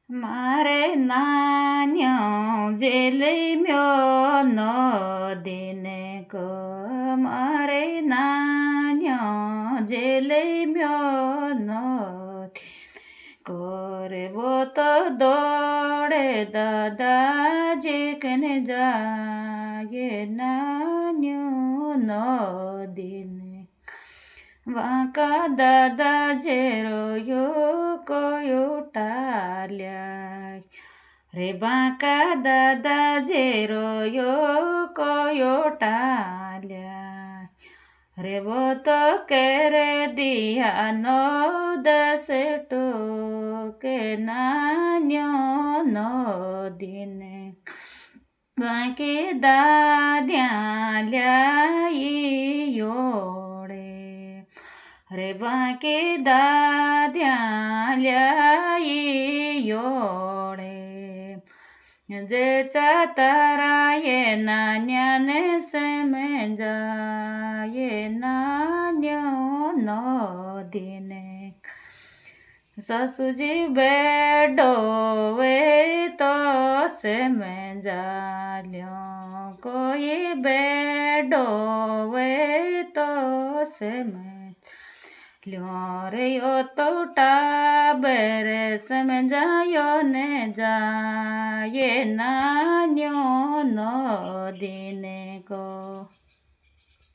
마레 나녀 젤리며 너디네 그 마레 나녀 젤리며 너 કરવો તો દોડે દાદાજી કને જાય નાન્યો નદીને વાંકા દાદા જે રોયો કયો ટાલ્યા રે બાંકા દાદા જે રોયો કયો ટાલ્યા રે વો તો કેરે દિયા નો દસ ટોકે નાન્યો નદીને બાંકે દાદ્યા લ્યાઈ યોડે રે બાંકે દાદ્યા લ્યાઈ યોડે જે ચાતરાએ નાન્યાને સેમે જાય નાન્યો નદીને સસુજી બેડો વે તો સેમે જાલ્યો કોઈ બેડો વે તો સેમે લ્યો રે યો તો ટાબરે સમજાયો ને જાય નાન્યો નદીને કો